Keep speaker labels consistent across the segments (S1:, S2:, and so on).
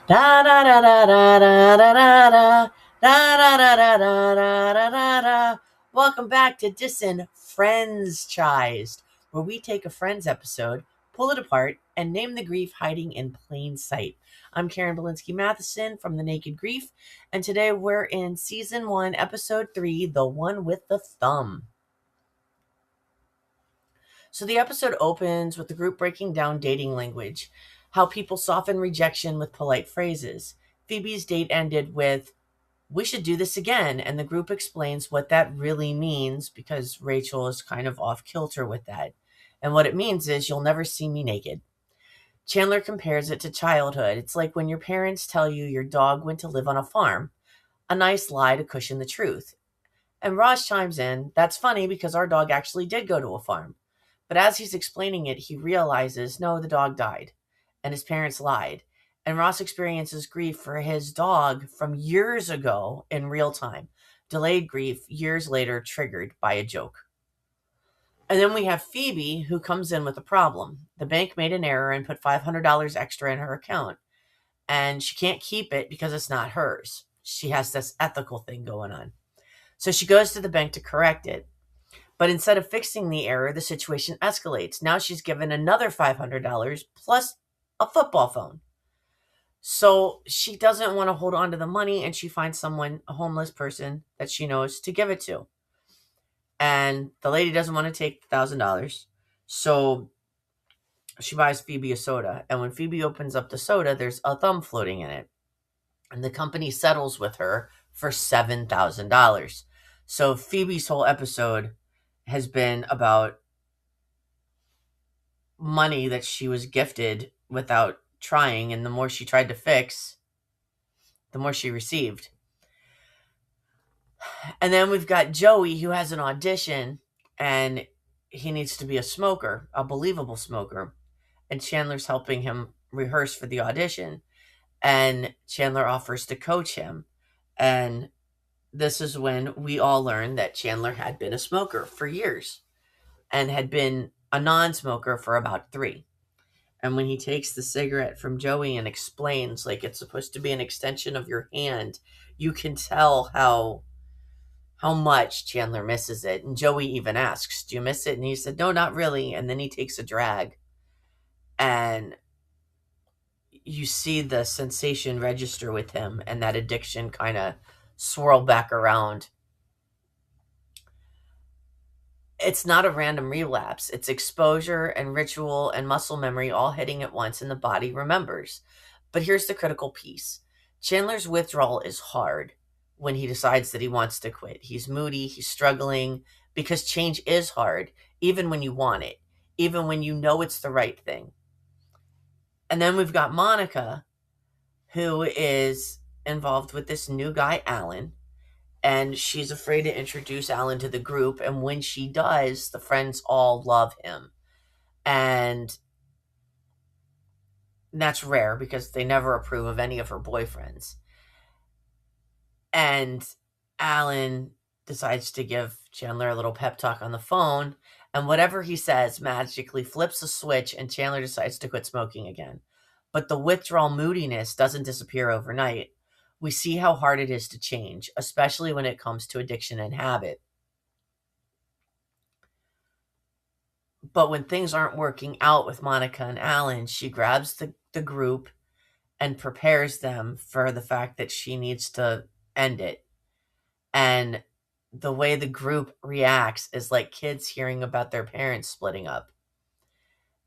S1: Da da da da da da da da da da da da da da da da da. Welcome back to disenFRIENDSchised, where we take a Friends episode, pull it apart, and name the grief hiding in plain sight. I'm Karen Bulinski Mathison from The Naked Grief, and today we're in Season 1, Episode 3, The One with the Thumb. So the episode opens with the group breaking down dating language, how people soften rejection with polite phrases. Phoebe's date ended with, "We should do this again," and the group explains what that really means because Rachel is kind of off kilter with that. And what it means is, "You'll never see me naked." Chandler compares it to childhood. It's like when your parents tell you your dog went to live on a farm, a nice lie to cushion the truth. And Ross chimes in, "That's funny because our dog actually did go to a farm." But as he's explaining it, he realizes, no, the dog died, and his parents lied. And Ross experiences grief for his dog from years ago in real time. Delayed grief years later, triggered by a joke. And then we have Phoebe, who comes in with a problem. The bank made an error and put $500 extra in her account, and she can't keep it because it's not hers. She has this ethical thing going on. So she goes to the bank to correct it. But instead of fixing the error, the situation escalates. Now she's given another $500 plus a football phone. So she doesn't want to hold on to the money, and she finds someone, a homeless person that she knows, to give it to. And the lady doesn't want to take $1,000. So she buys Phoebe a soda. And when Phoebe opens up the soda, there's a thumb floating in it. And the company settles with her for $7,000. So Phoebe's whole episode has been about money that she was gifted without trying, and the more she tried to fix, the more she received. And then we've got Joey, who has an audition, and he needs to be a smoker, a believable smoker, and Chandler's helping him rehearse for the audition, and Chandler offers to coach him. And this is when we all learn that Chandler had been a smoker for years and had been a non-smoker for about 3. And when he takes the cigarette from Joey and explains like it's supposed to be an extension of your hand, you can tell how much Chandler misses it. And Joey even asks, "Do you miss it?" And he said, "No, not really." And then he takes a drag, and you see the sensation register with him, and that addiction kind of swirl back around. It's not a random relapse. It's exposure and ritual and muscle memory all hitting at once, and the body remembers. But here's the critical piece. Chandler's withdrawal is hard when he decides that he wants to quit. He's moody, he's struggling, because change is hard, even when you want it, even when you know it's the right thing. And then we've got Monica, who is involved with this new guy, Alan, and she's afraid to introduce Alan to the group. And when she does, the friends all love him. And that's rare because they never approve of any of her boyfriends. And Alan decides to give Chandler a little pep talk on the phone. And whatever he says magically flips a switch, and Chandler decides to quit smoking again. But the withdrawal moodiness doesn't disappear overnight. We see how hard it is to change, especially when it comes to addiction and habit. But when things aren't working out with Monica and Alan, she grabs the group and prepares them for the fact that she needs to end it. And the way the group reacts is like kids hearing about their parents splitting up.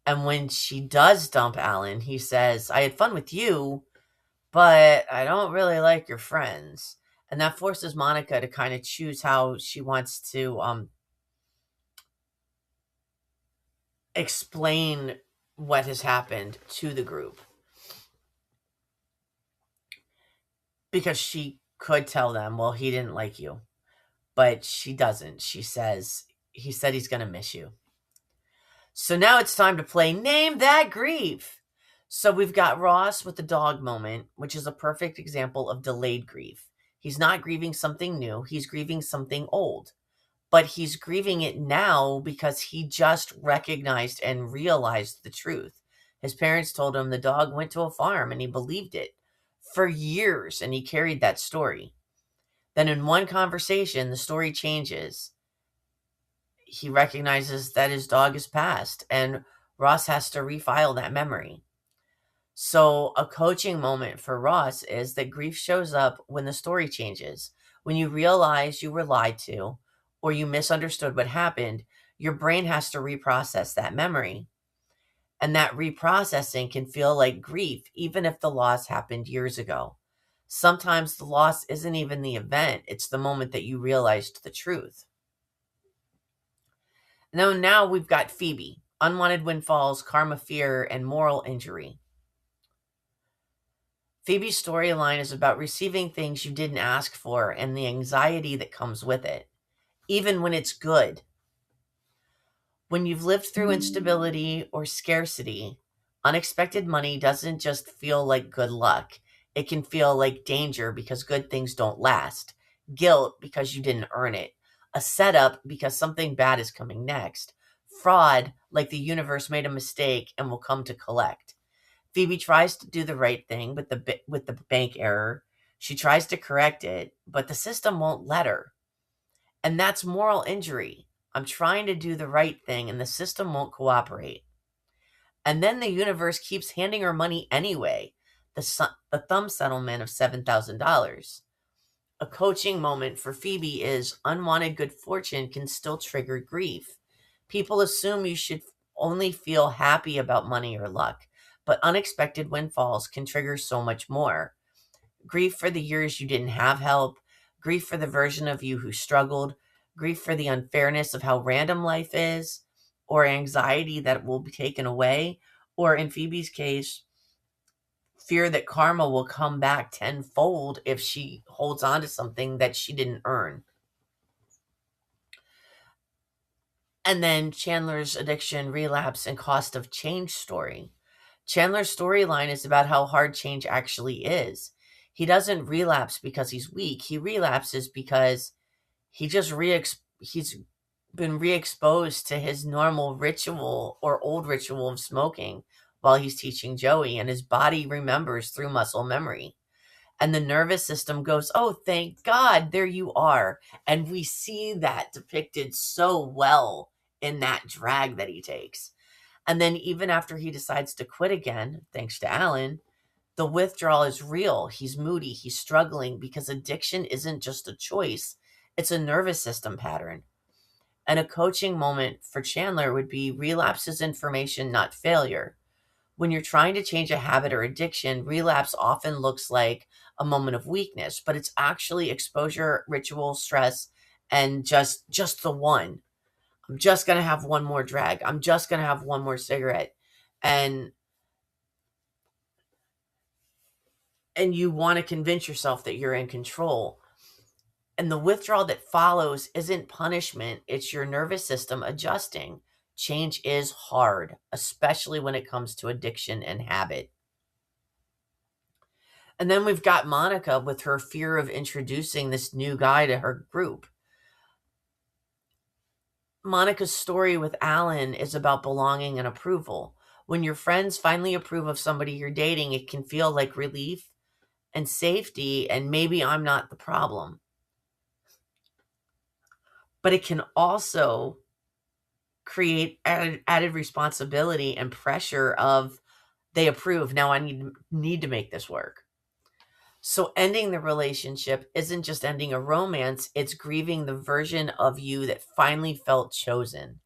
S1: And when she does dump Alan, he says, "I had fun with you, but I don't really like your friends." And that forces Monica to kind of choose how she wants to explain what has happened to the group. Because she could tell them, "Well, he didn't like you." But she doesn't. She says, "He said he's going to miss you." So now it's time to play Name That Grief. So we've got Ross with the dog moment, which is a perfect example of delayed grief. He's not grieving something new. He's grieving something old. But he's grieving it now because he just recognized and realized the truth. His parents told him the dog went to a farm, and he believed it. for years, and he carried that story. Then in one conversation, the story changes. He recognizes that his dog has passed, and Ross has to refile that memory. So a coaching moment for Ross is that grief shows up when the story changes. When you realize you were lied to or you misunderstood what happened, your brain has to reprocess that memory. And that reprocessing can feel like grief, even if the loss happened years ago. Sometimes the loss isn't even the event, it's the moment that you realized the truth. Now we've got Phoebe, unwanted windfalls, karma fear, and moral injury. Phoebe's storyline is about receiving things you didn't ask for and the anxiety that comes with it, even when it's good. When you've lived through instability or scarcity, unexpected money doesn't just feel like good luck. It can feel like danger because good things don't last, guilt because you didn't earn it, a setup because something bad is coming next, fraud like the universe made a mistake and will come to collect. Phoebe tries to do the right thing with the bank error. She tries to correct it, but the system won't let her. And that's moral injury. I'm trying to do the right thing and the system won't cooperate. And then the universe keeps handing her money anyway. The thumb settlement of $7,000. A coaching moment for Phoebe is unwanted good fortune can still trigger grief. People assume you should only feel happy about money or luck, but unexpected windfalls can trigger so much more. Grief for the years you didn't have help, grief for the version of you who struggled, grief for the unfairness of how random life is, or anxiety that it will be taken away, or in Phoebe's case, fear that karma will come back tenfold if she holds on to something that she didn't earn. And then Chandler's addiction, relapse, and cost of change story. Chandler's storyline is about how hard change actually is. He doesn't relapse because he's weak. He relapses because he's been re-exposed to his normal ritual or old ritual of smoking while he's teaching Joey, and his body remembers through muscle memory. And the nervous system goes, oh, thank God, there you are. And we see that depicted so well in that drag that he takes. And then even after he decides to quit again, thanks to Alan, the withdrawal is real. He's moody. He's struggling because addiction isn't just a choice. It's a nervous system pattern. And a coaching moment for Chandler would be relapse is information, not failure. When you're trying to change a habit or addiction, relapse often looks like a moment of weakness, but it's actually exposure, ritual, stress, and just the one. I'm just going to have one more drag. I'm just going to have one more cigarette. And you want to convince yourself that you're in control. And the withdrawal that follows isn't punishment. It's your nervous system adjusting. Change is hard, especially when it comes to addiction and habit. And then we've got Monica with her fear of introducing this new guy to her group. Monica's story with Alan is about belonging and approval. When your friends finally approve of somebody you're dating, it can feel like relief and safety, and maybe I'm not the problem. But it can also create added responsibility and pressure of they approve. Now I need to make this work. So ending the relationship isn't just ending a romance, it's grieving the version of you that finally felt chosen.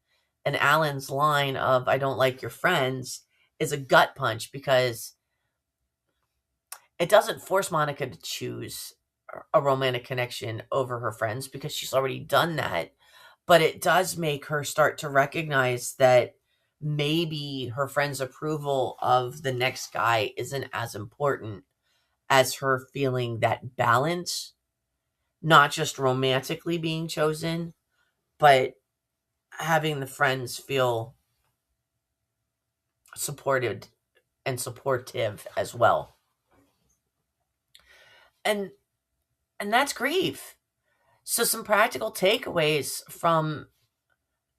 S1: And Alan's line of, I don't like your friends, is a gut punch because it doesn't force Monica to choose a romantic connection over her friends because she's already done that. But it does make her start to recognize that maybe her friend's approval of the next guy isn't as important as her feeling that balance, not just romantically being chosen, but having the friends feel supported and supportive as well. And that's grief. So some practical takeaways from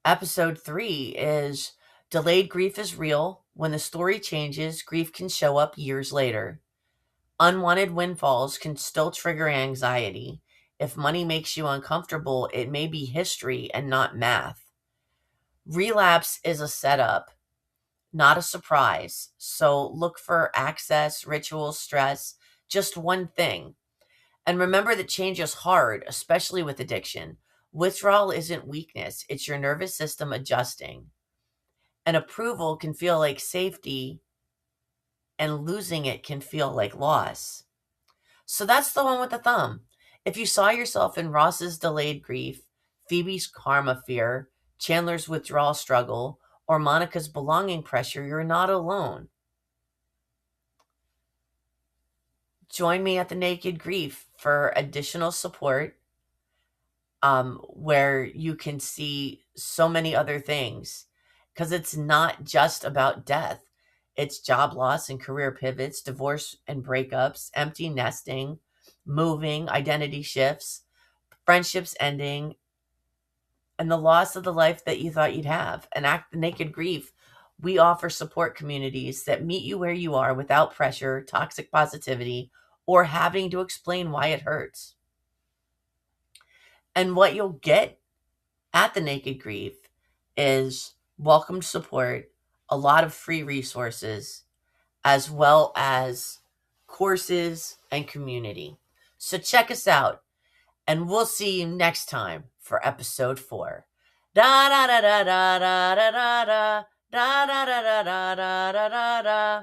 S1: episode 3 is delayed grief is real. When the story changes, grief can show up years later. Unwanted windfalls can still trigger anxiety. If money makes you uncomfortable, it may be history and not math. Relapse is a setup, not a surprise. So look for access, rituals, stress, just one thing. And remember that change is hard, especially with addiction. Withdrawal isn't weakness, it's your nervous system adjusting. And approval can feel like safety, and losing it can feel like loss. So that's the one with the thumb. If you saw yourself in Ross's delayed grief, Phoebe's karma fear, Chandler's withdrawal struggle, or Monica's belonging pressure, you're not alone. Join me at the Naked Grief for additional support, where you can see so many other things, because it's not just about death. It's job loss and career pivots, divorce and breakups, empty nesting, moving, identity shifts, friendships ending, and the loss of the life that you thought you'd have. And at the Naked Grief, we offer support communities that meet you where you are without pressure, toxic positivity, or having to explain why it hurts. And what you'll get at the Naked Grief is welcomed support, a lot of free resources, as well as courses and community. So check us out, and we'll see you next time for episode 4. Da da da da da da da da da da da da da da da da.